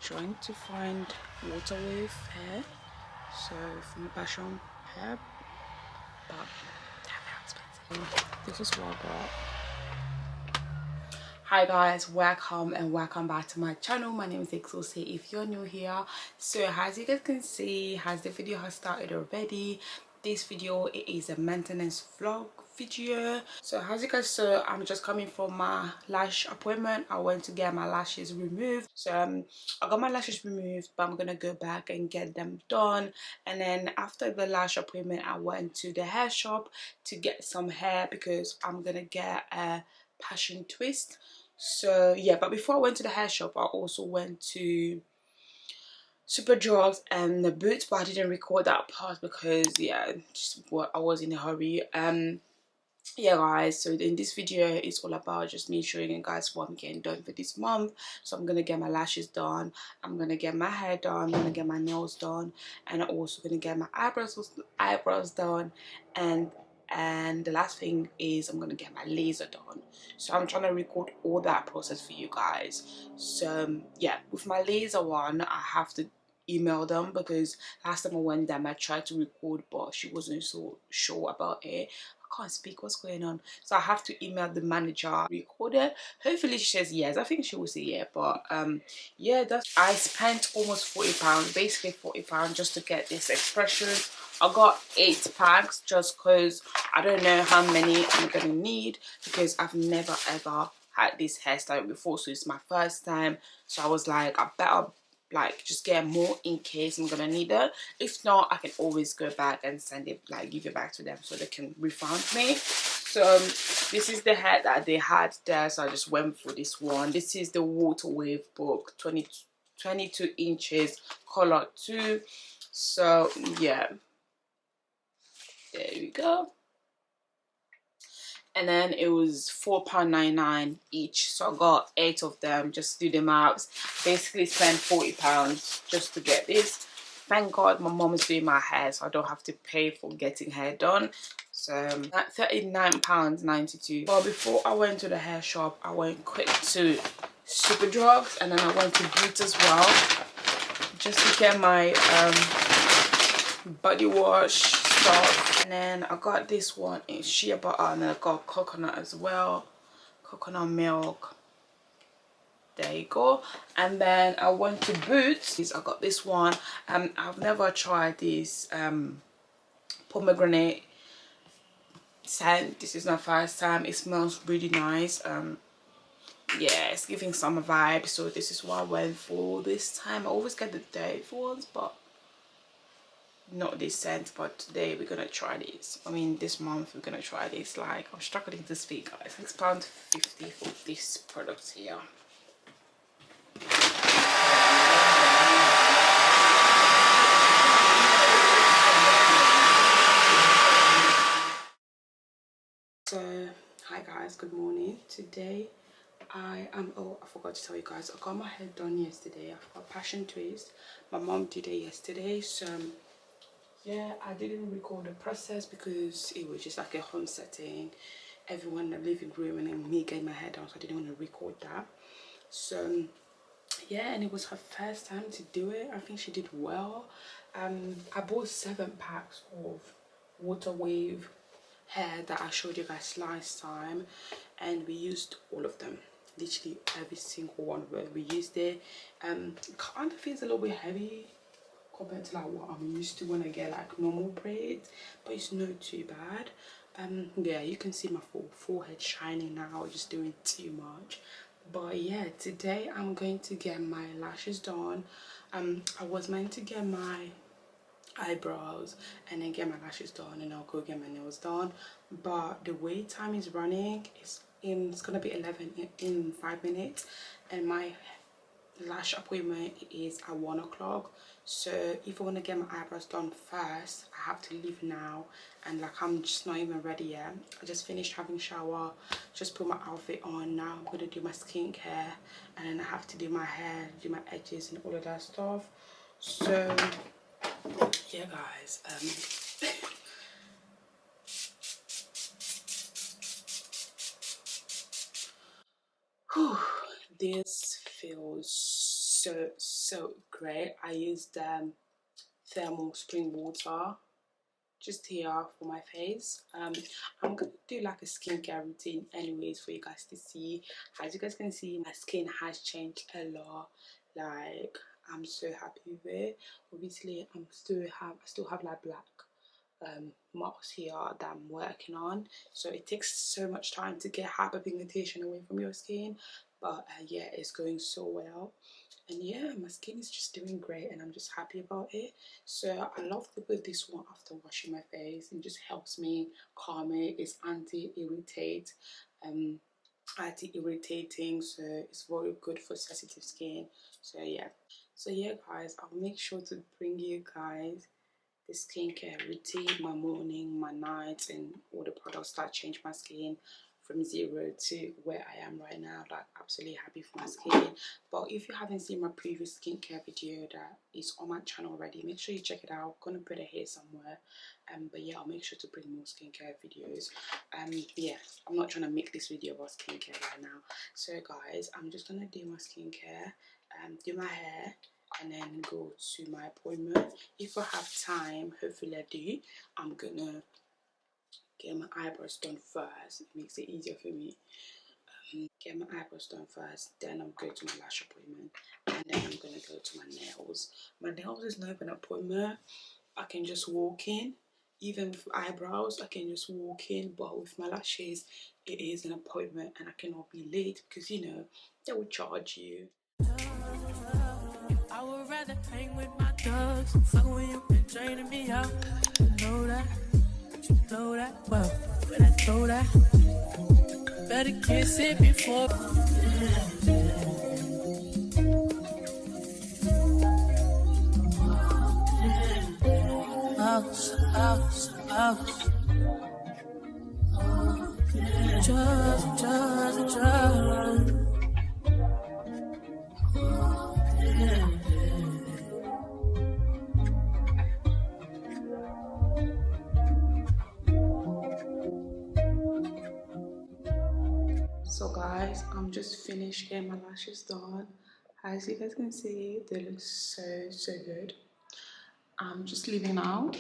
trying to find water wave hair, so from passion hair, but damn how expensive. This is what I got. Hi guys, welcome and welcome back to my channel. My name is Exaucé if you're new here. So as you guys can see, as the video has started already, this video it is a maintenance vlog video. So as you guys saw, I'm just coming from my lash appointment. I went to get my lashes removed. So I got my lashes removed, but I'm gonna go back and get them done. And then after the lash appointment, I went to the hair shop to get some hair because I'm gonna get a passion twist. So yeah, but before I went to the hair shop, I also went to Superdrugs and the Boots, but I didn't record that part because yeah, just what I was in a hurry. Yeah guys, so in this video it's all about just me showing you guys what I'm getting done for this month. So I'm gonna get my lashes done, I'm gonna get my hair done, I'm gonna get my nails done, and I'm also gonna get my eyebrows done, and the last thing is I'm gonna get my laser done. So I'm trying to record all that process for you guys. So yeah, with my laser one I have to email them because last time I went there I tried to record but she wasn't so sure about it. I can't speak, what's going on? So I have to email the manager, record it. Hopefully she says yes. I think she will say yeah, but yeah, that's I spent almost £40, basically £40 just to get this expression. I got 8 packs just because I don't know how many I'm gonna need because I've never ever had this hairstyle before, so it's my first time. So I was like, I better like just get more in case I'm gonna need it. If not, I can always go back and send it, like give it back to them so they can refund me. So this is the hair that they had there, so I just went for this one. This is the Water Wave book, 22 inches, color 2. So yeah, there we go. And then it was £4.99 each, so I got 8 of them. Just do the maths, basically spent £40 just to get this. Thank God my mom is doing my hair, so I don't have to pay for getting hair done. So at £39.92. But before I went to the hair shop, I went quick to Superdrugs, and then I went to Boots as well just to get my body wash stuff. And then I got this one in shea butter, and then I got coconut as well, coconut milk. There you go. And then I went to Boots. I got this one. I've never tried this pomegranate scent. This is my first time. It smells really nice. Yeah, it's giving summer vibes, so this is what I went for this time. I always get the dirty ones, but not this scent. But today we're gonna try this. I mean, this month we're gonna try this. Like, I'm struggling to speak, guys. £6.50 for this product here. So hi guys, good morning. Today oh, I forgot to tell you guys, I got my hair done yesterday. I've got passion twist. My mom did it yesterday, so yeah, I didn't record the process because it was just like a home setting, everyone in the living room, and then me getting my hair done, so I didn't want to record that. So yeah, and it was her first time to do it. I think she did well. I bought 7 packs of water wave hair that I showed you guys last time, and we used all of them, literally every single one of it. We used it. Kind of feels a little bit heavy compared to like what I'm used to when I get like normal braids, but it's not too bad. Yeah, you can see my forehead shining now, just doing too much. But yeah, today I'm going to get my lashes done. I was meant to get my eyebrows and then get my lashes done, and I'll go get my nails done, but the wait time is running. It's gonna be 11 in 5 minutes, and my lash appointment is at 1 o'clock. So if I want to get my eyebrows done first, I have to leave now, and like I'm just not even ready yet. I just finished having shower, just put my outfit on. Now I'm gonna do my skincare, and then I have to do my hair, do my edges and all of that stuff. So yeah guys, whew, this feels so great. I used thermal spring water just here for my face. I'm gonna do like a skincare routine anyways for you guys to see. As you guys can see, my skin has changed a lot. Like, I'm so happy with it. Obviously I still have like black marks here that I'm working on, so it takes so much time to get hyperpigmentation away from your skin, but yeah, it's going so well. And yeah, my skin is just doing great and I'm just happy about it. So I love to put this one after washing my face. It just helps me calm it. It's anti-irritating, so it's very good for sensitive skin. So yeah guys, I'll make sure to bring you guys the skincare routine, my morning, my night, and all the products that change my skin from zero to where I am right now. Like, absolutely happy for my skin. But if you haven't seen my previous skincare video that is on my channel already, make sure you check it out. I'm gonna put it here somewhere. But yeah, I'll make sure to bring more skincare videos. Yeah, I'm not trying to make this video about skincare right now. So guys, I'm just gonna do my skincare, do my hair, and then go to my appointment. If I have time, hopefully I do, I'm gonna get my eyebrows done first. It makes it easier for me. Get my eyebrows done first, then I'll go to my lash appointment, and then I'm gonna go to my nails. My nails is not even an appointment. I can just walk in. Even with eyebrows, I can just walk in, but with my lashes, it is an appointment and I cannot be late because, you know, they will charge you. I would rather hang with my thugs. Fuck when you been draining me out. You know that, you know that. Well, when I throw that, better kiss it before. Just. So guys, I'm just finished getting my lashes done. As you guys can see, they look so good. I'm just leaving now.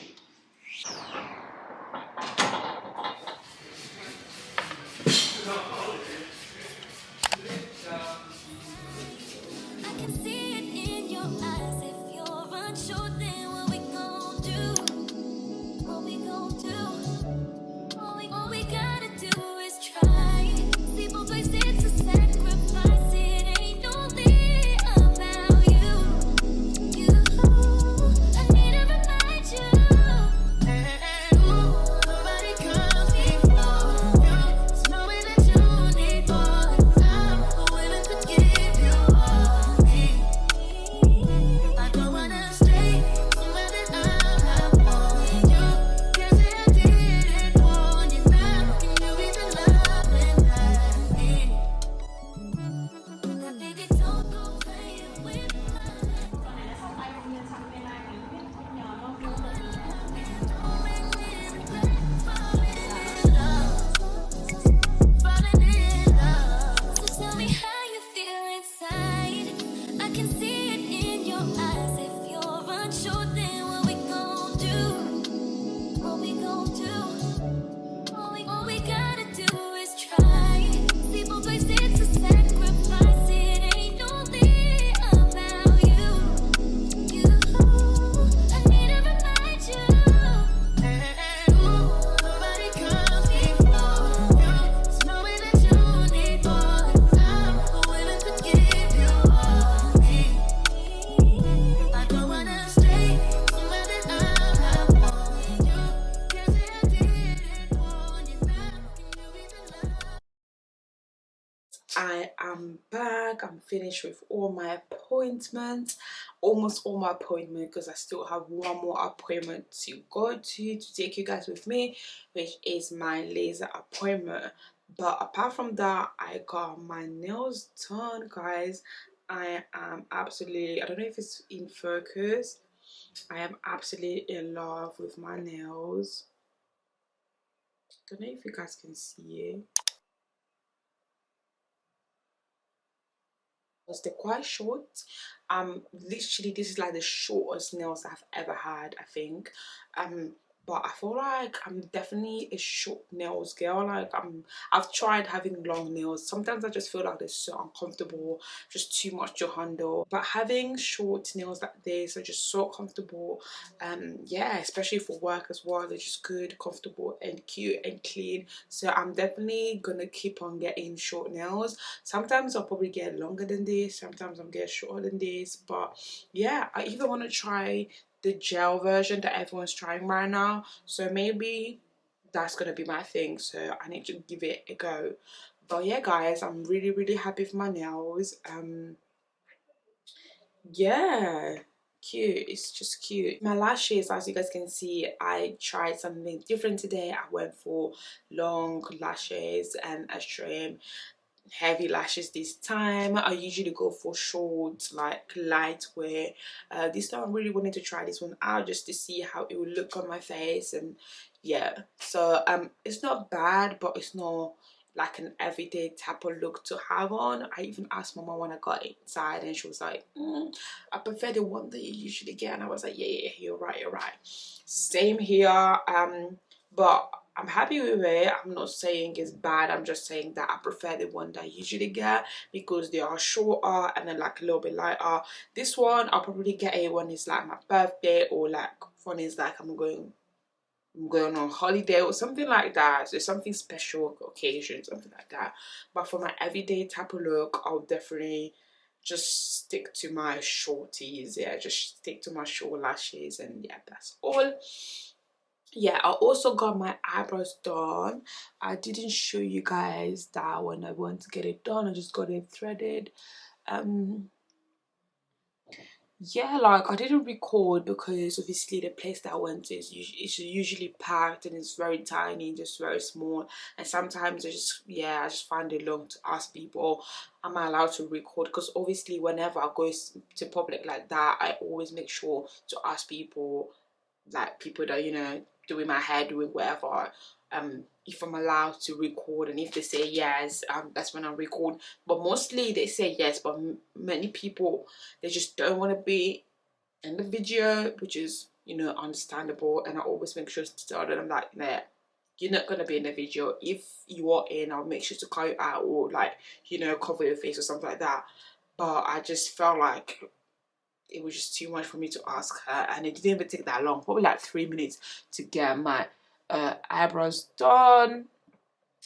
I am back. I'm finished with all my appointments, almost all my appointments, because I still have one more appointment to go to take you guys with me, which is my laser appointment. But apart from that, I got my nails done, guys. I am absolutely, I don't know if it's in focus, I am absolutely in love with my nails. Don't know if you guys can see it. they're quite short. Literally this is like the shortest nails I've ever had, I think. But I feel like I'm definitely a short nails girl. Like I've tried having long nails. Sometimes I just feel like they're so uncomfortable, just too much to handle. But having short nails like this are just so comfortable. Yeah, especially for work as well. They're just good, comfortable, and cute and clean. So I'm definitely gonna keep on getting short nails. Sometimes I'll probably get longer than this. Sometimes I'll get shorter than this. But yeah, I even want to try the gel version that everyone's trying right now, so maybe that's gonna be my thing, so I need to give it a go. But yeah guys, I'm really happy with my nails. Yeah, cute, it's just cute. My lashes, as you guys can see, I tried something different today. I went for long lashes and a trim, heavy lashes this time. I usually go for short, like lightweight. This time I really wanted to try this one out just to see how it would look on my face. And yeah, so it's not bad, but it's not like an everyday type of look to have on. I even asked my mom when I got inside, and she was like, I prefer the one that you usually get. And I was like, yeah, you're right. Same here. But I'm happy with it. I'm not saying it's bad. I'm just saying that I prefer the one that I usually get because they are shorter and then like a little bit lighter. This one I'll probably get it when it's like my birthday, or like when it's like I'm going on holiday or something like that. So something special occasion, something like that. But for my everyday type of look, I'll definitely just stick to my shorties. Yeah, just stick to my short lashes, and yeah, that's all. Yeah, I also got my eyebrows done. I didn't show you guys that when I went to get it done. I just got it threaded. Yeah, like I didn't record because obviously the place that I went to is usually packed, and it's very tiny, just very small. And sometimes I just find it long to ask people, am I allowed to record? Because obviously whenever I go to public like that, I always make sure to ask people, like people that, you know, doing my hair, doing whatever, if I'm allowed to record. And if they say yes, that's when I record. But mostly they say yes, but many people, they just don't want to be in the video, which is, you know, understandable. And I always make sure to tell them, I'm like, nah, you're not gonna be in the video. If you are in, I'll make sure to cut you out, or like, you know, cover your face or something like that. But I just felt like it was just too much for me to ask her, and it didn't even take that long, probably like 3 minutes to get my eyebrows done.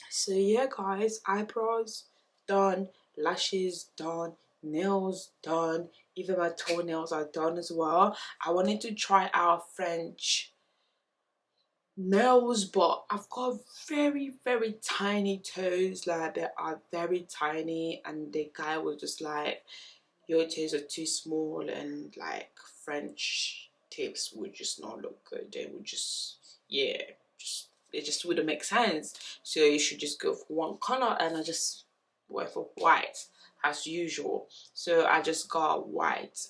So yeah guys, eyebrows done, lashes done, nails done, even my toenails are done as well. I wanted to try out French nails, but I've got very tiny toes, like they are very tiny, and the guy was just like, your toes are too small, and like French tips would just not look good. They would just, yeah, it just wouldn't make sense. So you should just go for one color, and I just went for white as usual. So I just got white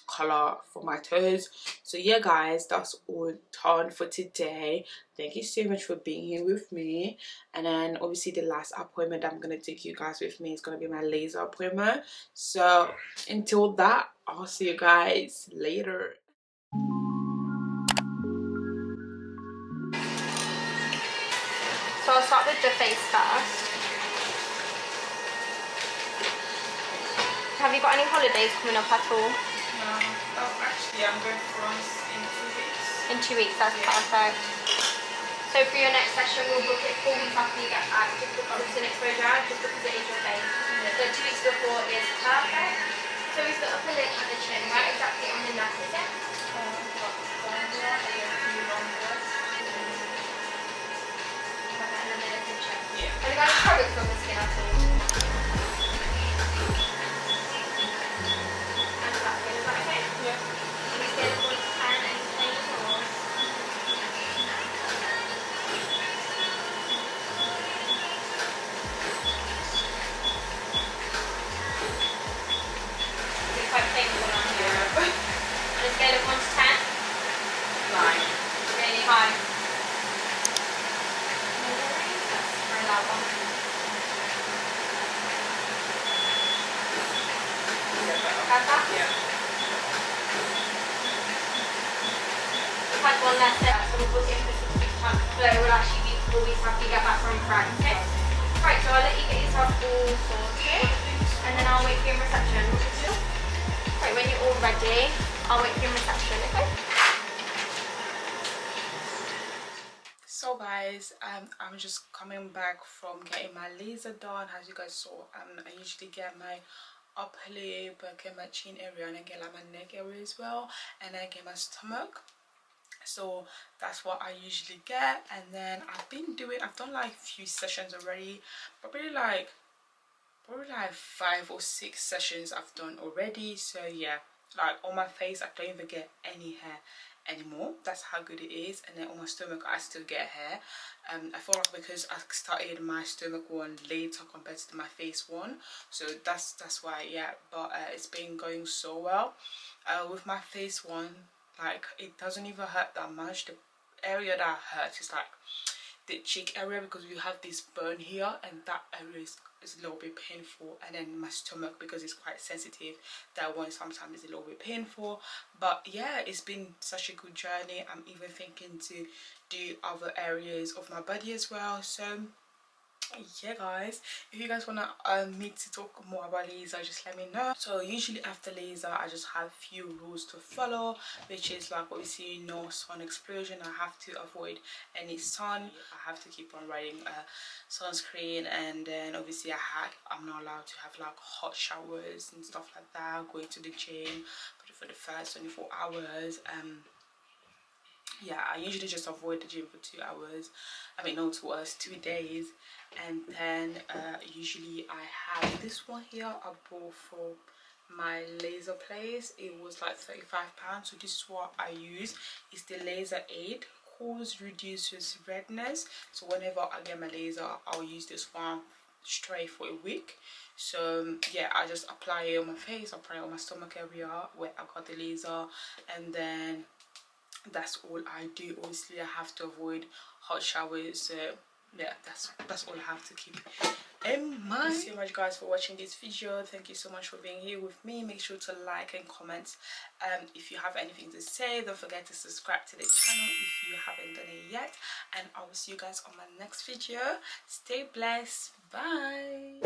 color for my toes. So yeah guys, that's all done for today. Thank you so much for being here with me. And then obviously the last appointment I'm gonna take you guys with me is gonna be my laser appointment. So until that, I'll see you guys later. So I'll start with the face first. Have you got any holidays coming up at all? No, actually I'm going to France in 2 weeks. In 2 weeks, that's perfect. So for your next session, we'll book it 4 weeks after you get back, just because it's an exposure, just because it is your face. So 2 weeks before is perfect. So is the upper lip and the chin, right exactly on the neck, is it? And then there's the chin. Yeah. Have you got any products on the skin at all? And the back skin, is that okay? Yeah. Can you scale of 1 to 10, any pain or? It's quite painful on here. Yeah. On a scale of 1 to 10? 9. Really high. Let's try that one. Perfect? Yeah. We've had one less set, so we'll book it for 6 weeks time. So it will actually be 4 weeks after you get back from France, okay? Right, so I'll let you get yourself all sorted, and then I'll wait for you in reception. Right, when you're all ready, I'll wait for you in reception, okay? So guys, I'm just coming back from getting my laser done. As you guys saw, I usually get my upper lip, I get my chin area, and I get like my neck area as well, and I get my stomach. So that's what I usually get. And then I've done like a few sessions already, probably like 5 or 6 sessions I've done already. So yeah, like on my face I don't even get any hair anymore. That's how good it is. And then on my stomach I still get hair. I feel like because I started my stomach one later compared to my face one, so that's why. Yeah, but it's been going so well. With my face one, like it doesn't even hurt that much. The area that hurts is like the cheek area, because we have this burn here, and that area is a little bit painful. And then my stomach, because it's quite sensitive, that one sometimes is a little bit painful. But yeah, it's been such a good journey. I'm even thinking to do other areas of my body as well. So yeah guys, if you guys want to me to talk more about laser, just let me know. So usually after laser I just have a few rules to follow, which is like obviously no sun explosion. I have to avoid any sun. I have to keep on wearing sunscreen, and then obviously I'm not allowed to have like hot showers and stuff like that, going to the gym for the first 24 hours. Yeah, I usually just avoid the gym for 2 hours. I mean, no, 2 hours, 2 days. And then usually I have this one here I bought for my laser place. It was like £35, so this is what I use. It's the Laser Aid. Cause reduces redness. So whenever I get my laser, I'll use this one straight for a week. So yeah, I just apply it on my face, apply it on my stomach area where I got the laser, and then that's all I do. Obviously I have to avoid hot showers. So yeah, that's all I have to keep in mind. Thank you so much guys for watching this video. Thank you so much for being here with me. Make sure to like and comment. If you have anything to say, don't forget to subscribe to the channel if you haven't done it yet, and I will see you guys on my next video. Stay blessed. Bye.